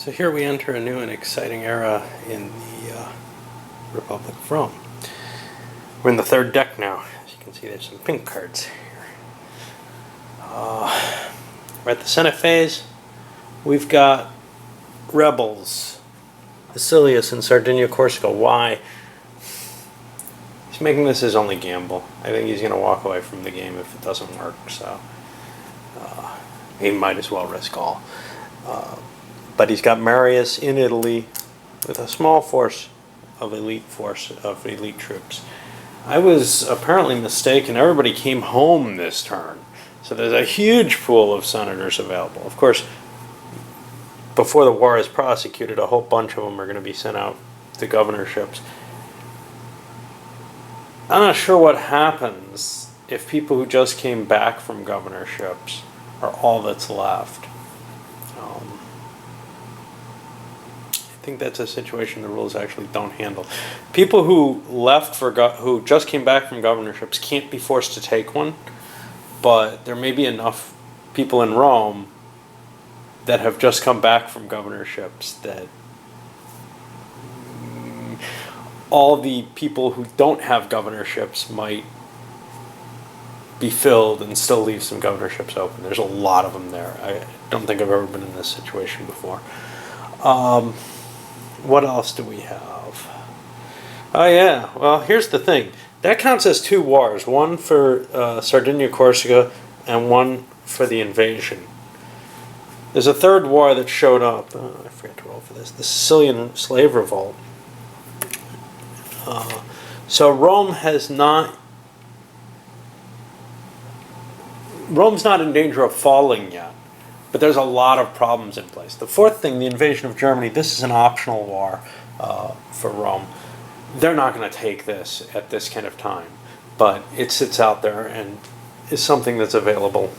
So here we enter a new and exciting era in the Republic of Rome. We're in the third deck now. As you can see, there's some pink cards here. We're at the Senate phase. We've got rebels, Basilius and Sardinia Corsica. Why? He's making this his only gamble. I think he's going to walk away from the game if it doesn't work, so he might as well risk all. But he's got Marius in Italy with a small force of elite troops. I was apparently mistaken. Everybody came home this turn. So there's a huge pool of senators available. Of course, before the war is prosecuted, a whole bunch of them are going to be sent out to governorships. I'm not sure what happens if people who just came back from governorships are all that's left. I think that's a situation the rules actually don't handle. People who left who just came back from governorships can't be forced to take one, but there may be enough people in Rome that have just come back from governorships that all the people who don't have governorships might be filled and still leave some governorships open. There's a lot of them there. I don't think I've ever been in this situation before. What else do we have? Oh yeah, well here's the thing. That counts as two wars. One for Sardinia Corsica and one for the invasion. There's a third war that showed up. I forgot to roll for this. The Sicilian slave revolt. So Rome's not in danger of falling yet. But there's a lot of problems in place. The fourth thing, the invasion of Germany, this is an optional war for Rome. They're not going to take this at this kind of time. But it sits out there and is something that's available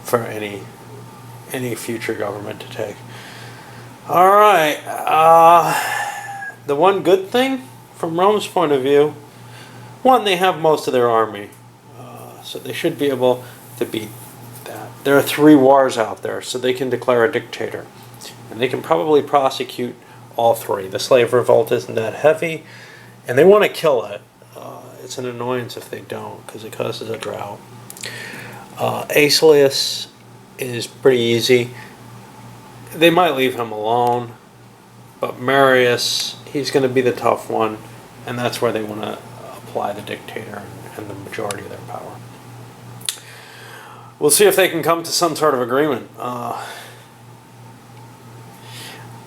for any future government to take. All right. The one good thing from Rome's point of view, one, they have most of their army. So they should be able to beat that. There are 3 wars out there, so they can declare a dictator. And they can probably prosecute all 3. The slave revolt isn't that heavy, and they want to kill it. It's an annoyance if they don't, because it causes a drought. Asilius is pretty easy. They might leave him alone, but Marius, he's going to be the tough one, and that's where they want to apply the dictator and the majority of their power. We'll see if they can come to some sort of agreement.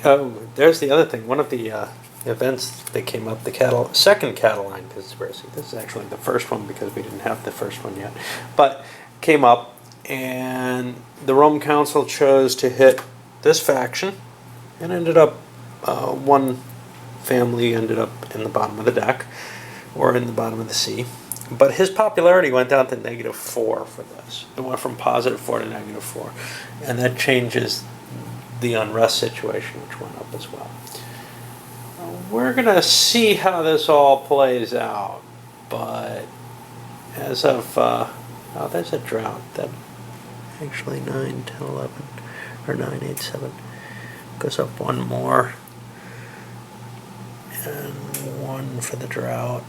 There's the other thing. One of the events that came up, the second Catiline conspiracy. This is actually the first one because we didn't have the first one yet. But came up, and the Rome Council chose to hit this faction, and ended up, one family ended up in the bottom of the deck, or in the bottom of the sea. But his popularity went down to -4 for this. It went from +4 to -4. And that changes the unrest situation, which went up as well. We're going to see how this all plays out. But as of, there's a drought. That actually 9, 10, 11, or 9, 8, 7. Goes up one more. And 1 for the drought.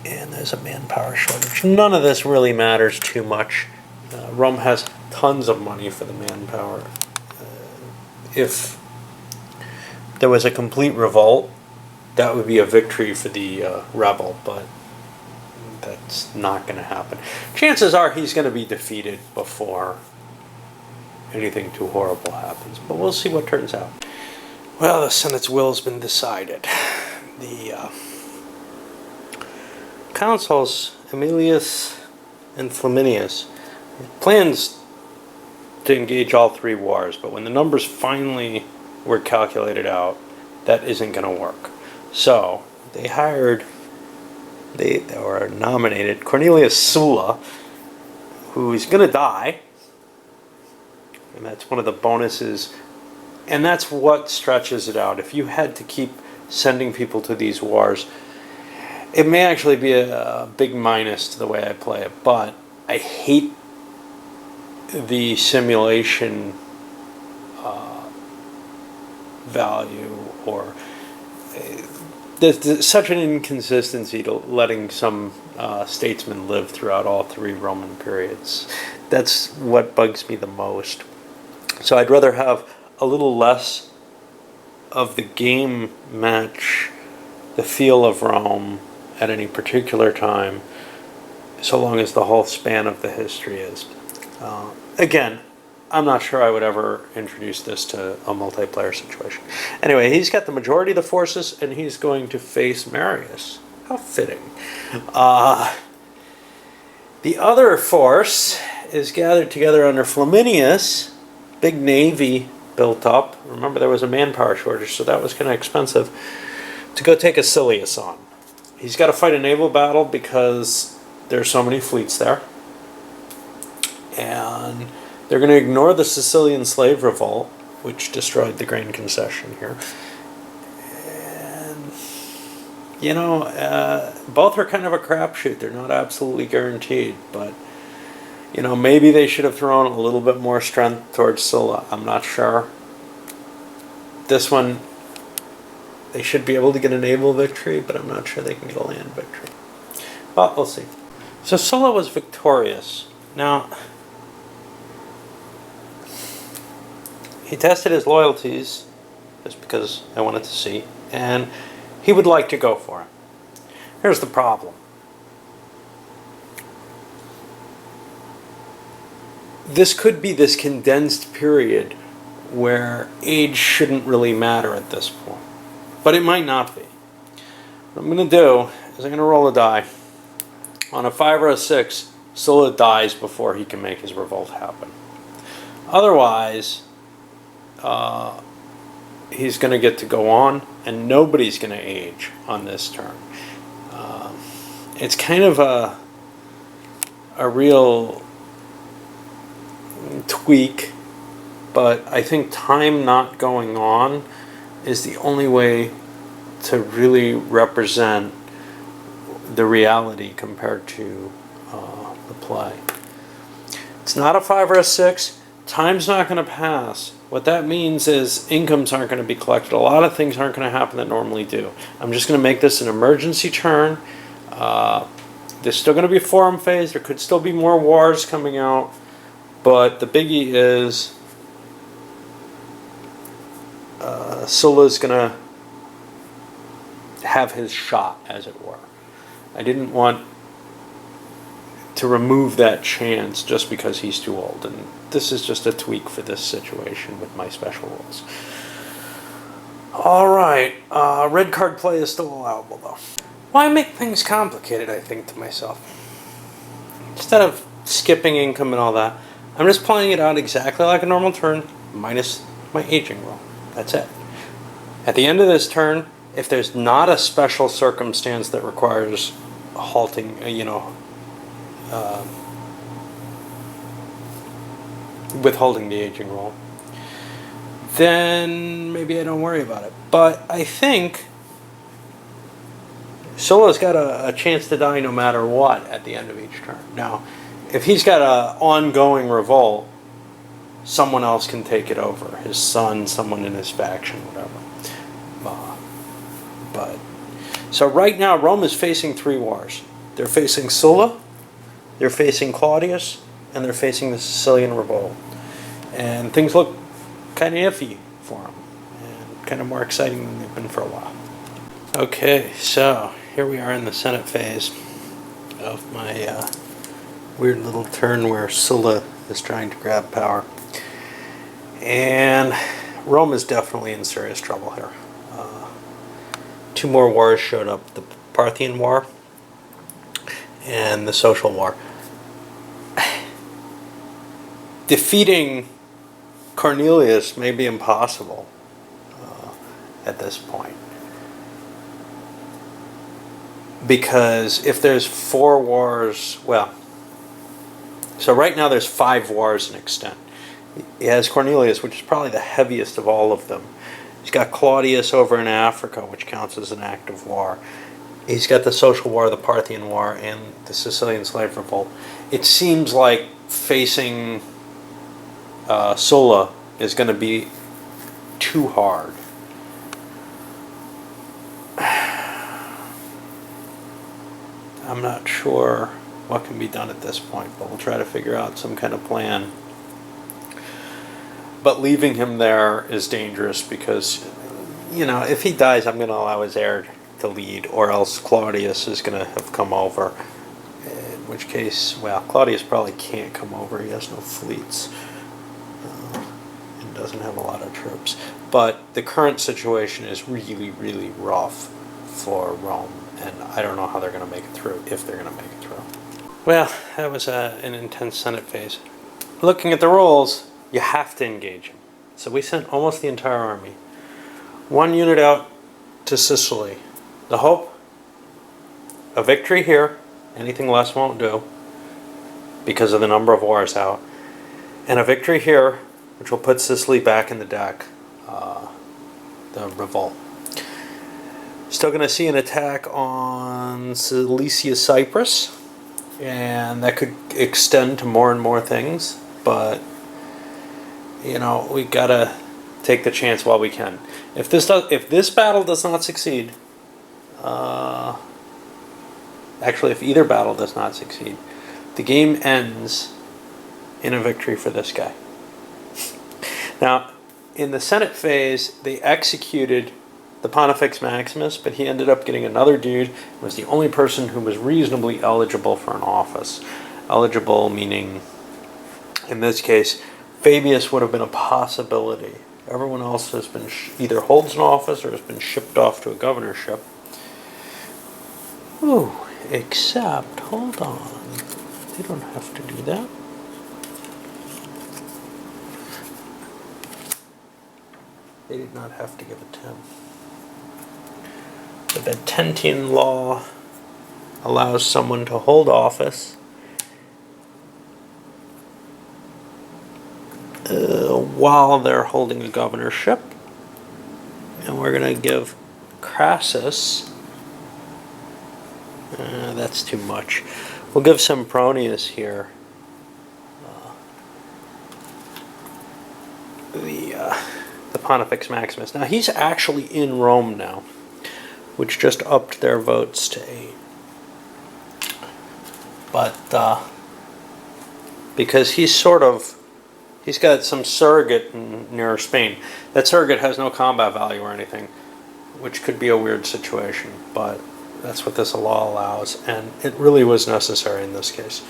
And there's a manpower shortage. None of this really matters too much. Rome has tons of money for the manpower. If there was a complete revolt, that would be a victory for the rebel, but that's not going to happen. Chances are he's going to be defeated before anything too horrible happens, but we'll see what turns out. Well, the Senate's will has been decided. The consuls Aemilius and Flaminius plans to engage all 3 wars, but when the numbers finally were calculated out, that isn't going to work. So they nominated Cornelius Sulla, who is going to die, and that's one of the bonuses, and that's what stretches it out. If you had to keep sending people to these wars, it may actually be a big minus to the way I play it, but I hate the simulation value, or there's such an inconsistency to letting some statesmen live throughout all three Roman periods. That's what bugs me the most. So I'd rather have a little less of the game match the feel of Rome at any particular time, so long as the whole span of the history is. Again, I'm not sure I would ever introduce this to a multiplayer situation. Anyway, he's got the majority of the forces, and he's going to face Marius. How fitting. The other force is gathered together under Flaminius. Big navy built up. Remember, there was a manpower shortage, so that was kind of expensive, to go take Acilius on. He's got to fight a naval battle because there's so many fleets there. And they're going to ignore the Sicilian slave revolt, which destroyed the grain concession here. And, both are kind of a crapshoot. They're not absolutely guaranteed, but, maybe they should have thrown a little bit more strength towards Sulla. I'm not sure. This one, they should be able to get a naval victory, but I'm not sure they can get a land victory. Well, we'll see. So Sulla was victorious. Now, he tested his loyalties, just because I wanted to see, and he would like to go for it. Here's the problem. This could be this condensed period where age shouldn't really matter at this point. But it might not be. What I'm going to do is I'm going to roll a die. On a 5 or a 6, Sulla dies before he can make his revolt happen. Otherwise, he's going to get to go on, and nobody's going to age on this turn. It's kind of a real tweak, but I think time not going on is the only way to really represent the reality compared to the play. It's not a 5 or a 6. Time's not going to pass. What that means is incomes aren't going to be collected. A lot of things aren't going to happen that normally do. I'm just going to make this an emergency turn. There's still going to be a forum phase. There could still be more wars coming out. But the biggie is Sulla's going to have his shot, as it were. I didn't want to remove that chance just because he's too old. And this is just a tweak for this situation with my special rules. Alright, red card play is still allowable though. Why make things complicated, I think to myself. Instead of skipping income and all that, I'm just playing it out exactly like a normal turn, minus my aging roll. That's it. At the end of this turn, if there's not a special circumstance that requires halting, withholding the aging roll, then maybe I don't worry about it. But I think Sulla's got a chance to die no matter what at the end of each turn. Now, if he's got an ongoing revolt, someone else can take it over. His son, someone in his faction, whatever. So right now, Rome is facing 3 wars. They're facing Sulla, they're facing Claudius, and they're facing the Sicilian revolt. And things look kind of iffy for them, and kind of more exciting than they've been for a while. Okay, so here we are in the Senate phase of my weird little turn where Sulla is trying to grab power. And Rome is definitely in serious trouble here. 2 more wars showed up, the Parthian War and the Social War. Defeating Cornelius may be impossible at this point. Because if there's 4 wars, so right now there's 5 wars in extent. He has Cornelius, which is probably the heaviest of all of them. He's got Claudius over in Africa, which counts as an active war. He's got the Social War, the Parthian War, and the Sicilian Slave Revolt. It seems like facing Sulla is going to be too hard. I'm not sure what can be done at this point, but we'll try to figure out some kind of plan. But leaving him there is dangerous because, if he dies, I'm going to allow his heir to lead, or else Claudius is going to have come over. In which case, well, Claudius probably can't come over. He has no fleets and doesn't have a lot of troops. But the current situation is really, really rough for Rome, and I don't know how they're going to make it through, if they're going to make it through. Well, that was an intense Senate phase. Looking at the rolls, you have to engage him. So we sent almost the entire army. One unit out to Sicily. The hope, a victory here, anything less won't do, because of the number of wars out, and a victory here, which will put Sicily back in the deck, the revolt. Still going to see an attack on Cilicia Cyprus, and that could extend to more and more things, but we gotta take the chance while we can. If this battle does not succeed, actually, if either battle does not succeed, the game ends in a victory for this guy. Now, in the Senate phase, they executed the Pontifex Maximus, but he ended up getting another dude. He was the only person who was reasonably eligible for an office. Eligible meaning, in this case, Fabius would have been a possibility. Everyone else has been either holds an office or has been shipped off to a governorship. Ooh, except, hold on, they don't have to do that. They did not have to give a 10. The Vententian law allows someone to hold office while they're holding a governorship. And we're going to give Crassus, that's too much. We'll give Sempronius here the Pontifex Maximus. Now he's actually in Rome now, which just upped their votes to 8. But because he's got some surrogate near Spain. That surrogate has no combat value or anything, which could be a weird situation, but that's what this law allows, and it really was necessary in this case.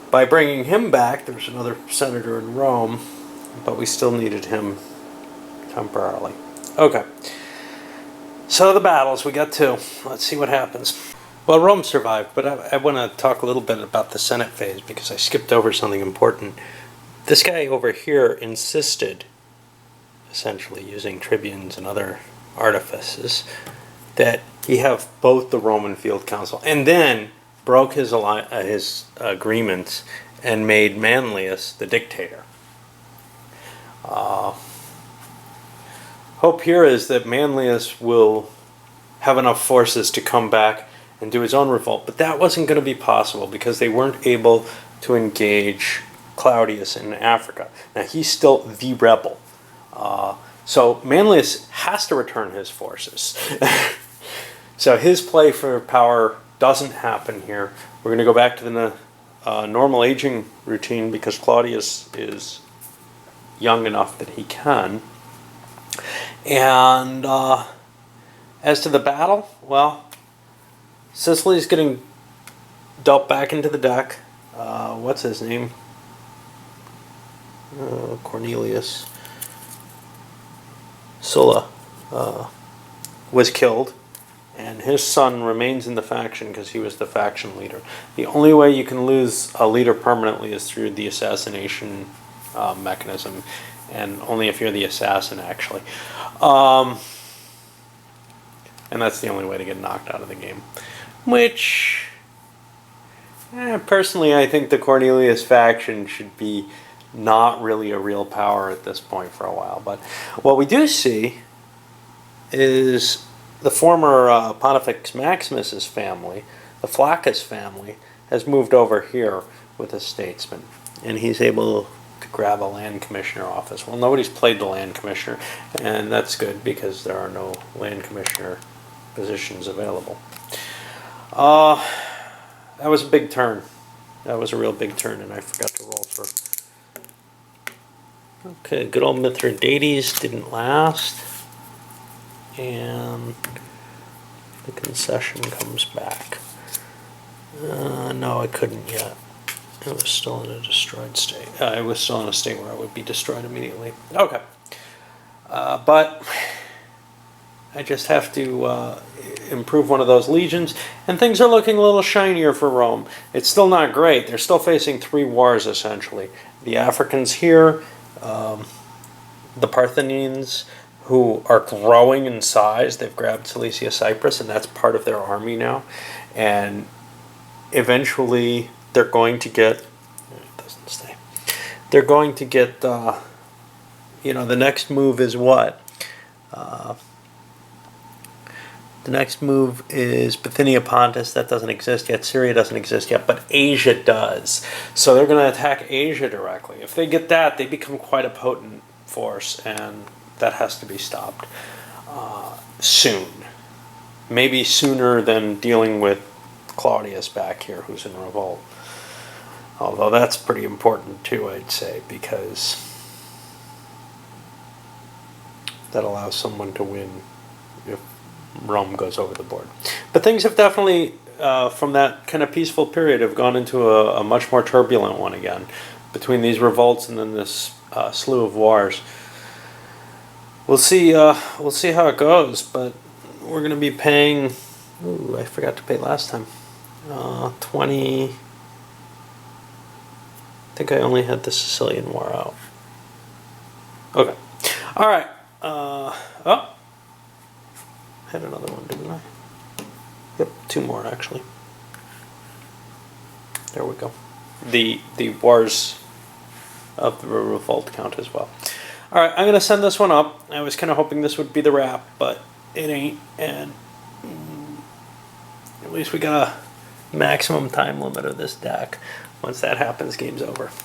By bringing him back, there's another senator in Rome, but we still needed him temporarily. Okay. So the battles, we got 2. Let's see what happens. Well, Rome survived, but I want to talk a little bit about the Senate phase because I skipped over something important. This guy over here insisted, essentially using tribunes and other artifices, that he have both the Roman Field Council, and then broke his agreements and made Manlius the dictator. Hope here is that Manlius will have enough forces to come back and do his own revolt, but that wasn't going to be possible because they weren't able to engage Claudius in Africa. Now he's still the rebel, so Manlius has to return his forces. So his play for power doesn't happen here. We're going to go back to the normal aging routine because Claudius is young enough that he can. And as to the battle, well, Sicily's getting dealt back into the deck. What's his name? Cornelius Sulla was killed, and his son remains in the faction because he was the faction leader. The only way you can lose a leader permanently is through the assassination mechanism, and only if you're the assassin, actually. And that's the only way to get knocked out of the game. Which, personally, I think the Cornelius faction should be not really a real power at this point for a while. But what we do see is the former Pontifex Maximus's family, the Flaccus family, has moved over here with a statesman, and he's able to grab a land commissioner office. Well, nobody's played the land commissioner, and that's good because there are no land commissioner positions available. that was a big turn. That was a real big turn, and I forgot to roll for. Okay, good old Mithridates didn't last. And the concession comes back. No, I couldn't yet. It was still in a destroyed state. It was still in a state where I would be destroyed immediately. Okay. But I just have to improve one of those legions, and things are looking a little shinier for Rome. It's still not great. They're still facing 3 wars, essentially. The Africans here, the Parthians, who are growing in size. They've grabbed Cilicia Cyprus, and that's part of their army now. And eventually they're going to get, it doesn't stay, they're going to get, the next move is what? The next move is Bithynia Pontus. That doesn't exist yet. Syria doesn't exist yet, but Asia does. So they're going to attack Asia directly. If they get that, they become quite a potent force, and that has to be stopped soon. Maybe sooner than dealing with Claudius back here, who's in revolt. Although that's pretty important too, I'd say, because that allows someone to win if Rome goes over the board. But things have definitely, from that kind of peaceful period, have gone into a much more turbulent one again, between these revolts and then this slew of wars. We'll see how it goes, but we're going to be paying. Ooh, I forgot to pay last time. 20. I think I only had the Sicilian War out. Okay. All right. Oh, I had another one, didn't I? Yep, 2 more actually. There we go. The wars of the revolt count as well. All right, I'm gonna send this one up. I was kind of hoping this would be the wrap, but it ain't. And at least we got a maximum time limit of this deck. Once that happens, game's over.